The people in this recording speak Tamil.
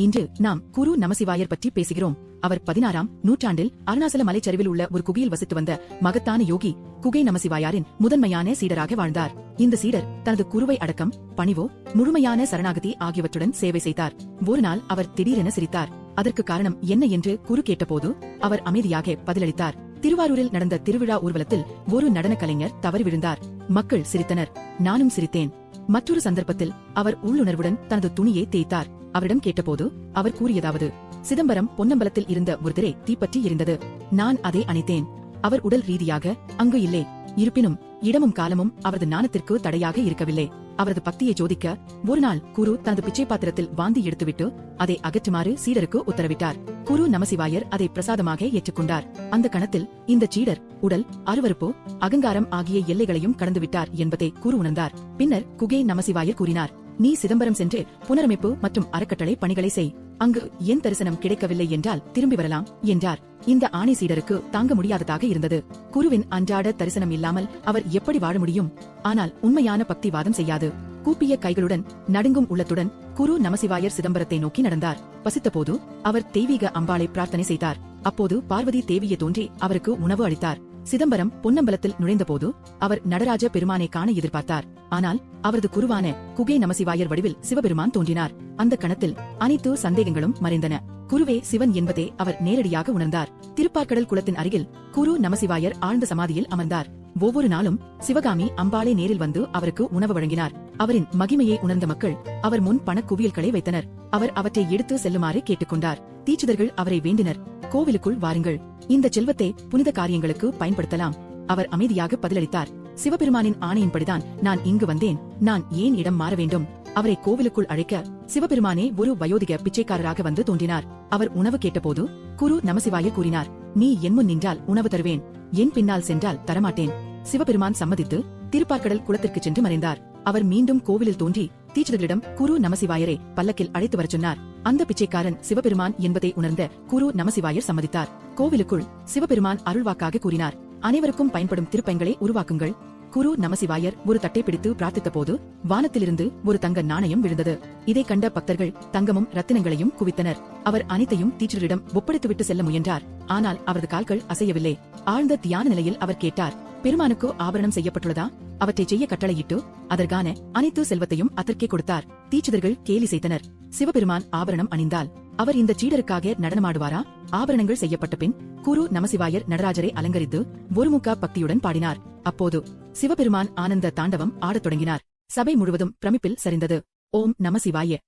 இன்று நாம் குரு நமசிவாயர் பற்றி பேசுகிறோம். அவர் 16ஆம் நூற்றாண்டில் அருணாசல மலைச்சரிவில் உள்ள ஒரு குகையில் வசித்து வந்த மகத்தான யோகி குகை நமசிவாயாரின் முதன்மையான சீடராக வாழ்ந்தார். இந்த சீடர் தனது குருவை அடக்கம், பணிவோ, முழுமையான சரணாகதி ஆகியவற்றுடன் சேவை செய்தார். ஒரு நாள் அவர் திடீரென சிரித்தார். அதற்கு காரணம் என்ன என்று குரு கேட்டபோது அவர் அமைதியாக பதிலளித்தார். திருவாரூரில் நடந்த திருவிழா ஊர்வலத்தில் ஒரு நடன கலைஞர் தவறி விழுந்தார். மக்கள் சிரித்தனர், நானும் சிரித்தேன். மற்றொரு சந்தர்ப்பத்தில் அவர் உள்ளுணர்வுடன் தனது துணியை தேய்த்தார். அவரிடம் கேட்டபோது அவர் கூறியதாவது: சிதம்பரம் பொன்னம்பலத்தில் இருந்த ஒரு திரை தீப்பற்றி எரிந்தது. நான் அதை அணைத்தேன். அவர் உடல் ரீதியாக அங்கு இல்லை. இருப்பினும் இடமும் காலமும் அவரது ஞானத்திற்கு தடையாக இருக்கவில்லை. அவரது பக்தியை சோதிக்க ஒரு நாள் குரு தனது பிச்சை பாத்திரத்தில் வாந்தி எடுத்துவிட்டு அதை அகற்றுமாறு சீடருக்கு உத்தரவிட்டார். குரு நமசிவாயர் அதை பிரசாதமாக ஏற்றுக்கொண்டார். அந்த கணத்தில் இந்த சீடர் உடல், அருவருப்பு, அகங்காரம் ஆகிய எல்லைகளையும் கடந்துவிட்டார் என்பதை குரு உணர்ந்தார். பின்னர் குகை நமசிவாயர் கூறினார்: நீ சிதம்பரம் சென்று புனரமைப்பு மற்றும் அறக்கட்டளை பணிகளை செய். அங்கு என் தரிசனம் கிடைக்கவில்லை என்றால் திரும்பி வரலாம் என்றார். இந்த ஆணை சீடருக்கு தாங்க முடியாததாக இருந்தது. குருவின் அன்றாட தரிசனம் இல்லாமல் அவர் எப்படி வாழ முடியும்? ஆனால் உண்மையான பக்திவாதம் செய்யாது. கூப்பிய கைகளுடன், நடுங்கும் உள்ளத்துடன் குரு நமசிவாயர் சிதம்பரத்தை நோக்கி நடந்தார். பசித்தபோது அவர் தெய்வீக அம்பாளை பிரார்த்தனை செய்தார். அப்போது பார்வதி தேவியை தோன்றி அவருக்கு உணவு அளித்தார். சிதம்பரம் பொன்னம்பலத்தில் நுழைந்தபோது அவர் நடராஜ பெருமானை காண எதிர்பார்த்தார். ஆனால் அவரது குருவான குகை நமசிவாயர் வடிவில் சிவபெருமான் தோன்றினார். அந்த கணத்தில் அனைத்து சந்தேகங்களும் மறைந்தன. குருவே சிவன் என்பதை அவர் நேரடியாக உணர்ந்தார். திருப்பார்கடல் குளத்தின் அருகில் குரு நமசிவாயர் ஆழ்ந்த சமாதியில் அமர்ந்தார். ஒவ்வொரு நாளும் சிவகாமி அம்பாளே நேரில் வந்து அவருக்கு உணவு வழங்கினார். அவரின் மகிமையை உணர்ந்த மக்கள் அவர் முன் பணக்குவியல்களை வைத்தனர். அவர் அவற்றை எடுத்து செல்லுமாறு கேட்டுக்கொண்டார். தீட்சிதர்கள் அவரை வேண்டினர்: கோவிலுக்குள் வாருங்கள், இந்த செல்வத்தை புனித காரியங்களுக்கு பயன்படுத்தலாம். அவர் அமைதியாக பதிலளித்தார்: சிவபெருமானின் ஆணையின்படிதான் நான் இங்கு வந்தேன். நான் ஏன் இடம் மாற வேண்டும்? அவரை கோவிலுக்குள் அழைக்க சிவபெருமானே ஒரு வயோதிக பிச்சைக்காரராக வந்து தோன்றினார். அவர் உணவு கேட்டபோது குரு நமசிவாயர் கூறினார்: நீ என் முன் நின்றால் உணவு தருவேன், என் பின்னால் சென்றால் தரமாட்டேன். சிவபெருமான் சம்மதித்து திருப்பார்கடல் குளத்திற்கு சென்று மறைந்தார். அவர் மீண்டும் கோவிலில் தோன்றி தீட்சிதர்களிடம் குரு நமசிவாயரை பல்லக்கில் அழைத்து வரச் சொன்னார். அந்த பிச்சைக்காரன் சிவபெருமான் என்பதை உணர்ந்த குரு நமசிவாயர் சம்மதித்தார். கோவிலுக்குள் சிவபெருமான் அருள்வாக்காக கூறினார்: அனைவருக்கும் பயன்படும் திருப்பயன்களை உருவாக்குங்கள். குரு நமசிவாயர் ஒரு தட்டை பிடித்து பிரார்த்தித்த போது வானத்திலிருந்து ஒரு தங்க நாணயம் விழுந்தது. இதை கண்ட பக்தர்கள் தங்கமும் ரத்தினங்களையும் குவித்தனர். அவர் அனைத்தையும் தீட்சிதரிடம் ஒப்படைத்துவிட்டு செல்ல முயன்றார். ஆனால் அவரது கால்கள் அசையவில்லை. ஆழ்ந்த தியான நிலையில் அவர் கேட்டார்: பெருமானுக்கு ஆபரணம் செய்யப்பட்டுள்ளதா? அவற்றை செய்ய கட்டளையிட்டு அதற்கான அனைத்து செல்வத்தையும் அதற்கே கொடுத்தார். தீட்சிதர்கள் கேலி செய்தனர். சிவபெருமான் ஆபரணம் அணிந்தால் அவர் இந்த சீடருக்காக நடனமாடுவாரா? ஆபரணங்கள் செய்யப்பட்ட பின் குரு நமசிவாயர் நடராஜரை அலங்கரித்து ஒருமுக பக்தியுடன் பாடினார். அப்போது சிவபெருமான் ஆனந்த தாண்டவம் ஆடத் தொடங்கினார். சபை முழுவதும் பிரமிப்பில் சரிந்தது. ஓம் நமசிவாய.